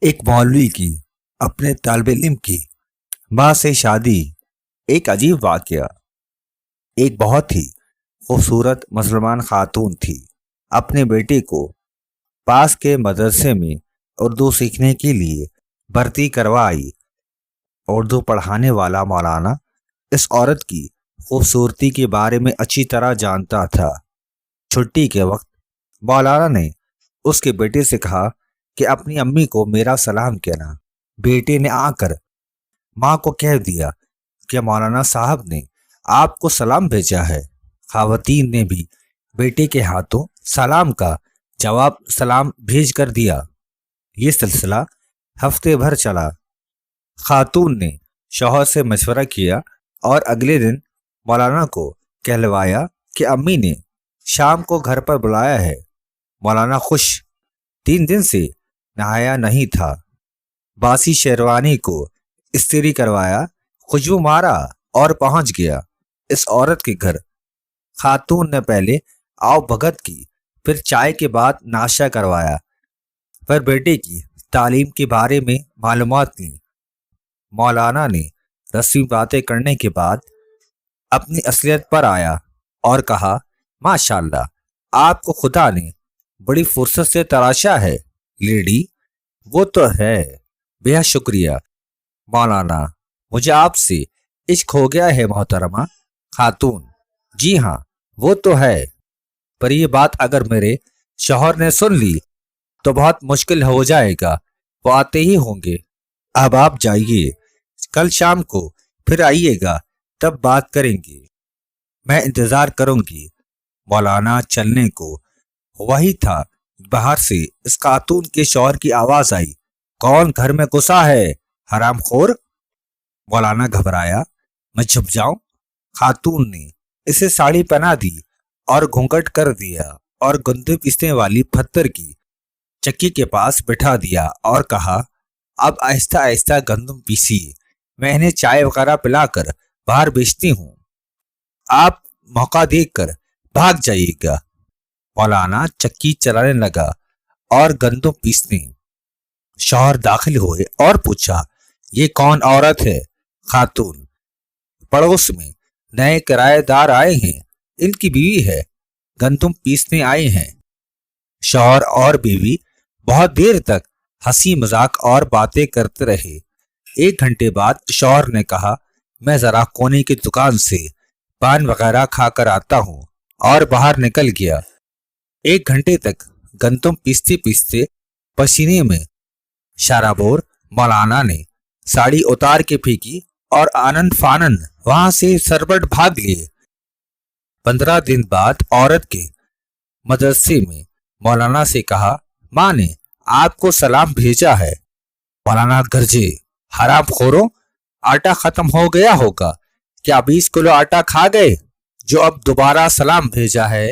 ایک مولوی کی اپنے طالب علم کی ماں سے شادی۔ ایک عجیب واقعہ۔ ایک بہت ہی خوبصورت مسلمان خاتون تھی، اپنے بیٹے کو پاس کے مدرسے میں اردو سیکھنے کے لیے بھرتی کروائی۔ اردو پڑھانے والا مولانا اس عورت کی خوبصورتی کے بارے میں اچھی طرح جانتا تھا۔ چھٹی کے وقت مولانا نے اس کے بیٹے سے کہا کہ اپنی امی کو میرا سلام کہنا۔ بیٹے نے آ کر ماں کو کہہ دیا کہ مولانا صاحب نے آپ کو سلام بھیجا ہے۔ خواتین نے بھی بیٹے کے ہاتھوں سلام کا جواب سلام بھیج کر دیا۔ یہ سلسلہ ہفتے بھر چلا۔ خاتون نے شوہر سے مشورہ کیا اور اگلے دن مولانا کو کہلوایا کہ امی نے شام کو گھر پر بلایا ہے۔ مولانا خوش۔ 3 دن سے نہایا نہیں تھا۔ باسی شیروانی کو استری کروایا، خوشبو مارا اور پہنچ گیا اس عورت کے گھر۔ خاتون نے پہلے آؤ بھگت کی، پھر چائے کے بعد ناشتہ کروایا، پھر بیٹے کی تعلیم کے بارے میں معلومات لی۔ مولانا نے رسمی باتیں کرنے کے بعد اپنی اصلیت پر آیا اور کہا، ماشاءاللہ آپ کو خدا نے بڑی فرصت سے تراشا ہے لیڈی۔ وہ تو ہے، بے شکریہ مولانا، مجھے آپ سے عشق ہو گیا ہے محترمہ خاتون۔ جی ہاں وہ تو ہے، پر یہ بات اگر میرے شوہر نے سن لی تو بہت مشکل ہو جائے گا۔ وہ آتے ہی ہوں گے۔ اب آپ جائیے، کل شام کو پھر آئیے گا، تب بات کریں گے۔ میں انتظار کروں گی۔ مولانا چلنے کو وہی تھا، باہر سے اس خاتون کے شوہر کی آواز آئی، کون گھر میں گھسا ہے حرام خور؟ مولانا گھبرایا، میں چھپ جاؤں؟ خاتون نے اسے ساڑی پہنا دی اور گھونگھٹ کر دیا اور گندم پیسنے والی پتھر کی چکی کے پاس بٹھا دیا اور کہا، اب آہستہ آہستہ گندم پیسیے، میں انہیں چائے وغیرہ پلا کر باہر بیچتی ہوں، آپ موقع دیکھ کر بھاگ جائیے گا۔ مولانا چکی چلانے لگا اور گندم پیسنے۔ شوہر داخل ہوئے اور پوچھا، یہ کون عورت ہے؟ خاتون، پڑوس میں نئے کرایہ دار آئے ہیں، ان کی بیوی ہے، گندم پیسنے آئے ہیں۔ شوہر اور بیوی بہت دیر تک ہنسی مذاق اور باتیں کرتے رہے۔ 1 گھنٹے بعد شوہر نے کہا، میں ذرا کونے کی دکان سے پان وغیرہ کھا کر آتا ہوں، اور باہر نکل گیا۔ 1 گھنٹے تک گندم پیستے پیستے پسینے میں شرابور مولانا نے ساڑی اتار کے پھینکی اور آنن فانن وہاں سے سربٹ بھاگ لیے۔ 15 دن بعد عورت کے مدرسے میں مولانا سے کہا، ماں نے آپ کو سلام بھیجا ہے۔ مولانا گرجے، حرام خوروں، آٹا ختم ہو گیا ہوگا، کیا 20 کلو آٹا کھا گئے جو اب دوبارہ سلام بھیجا ہے؟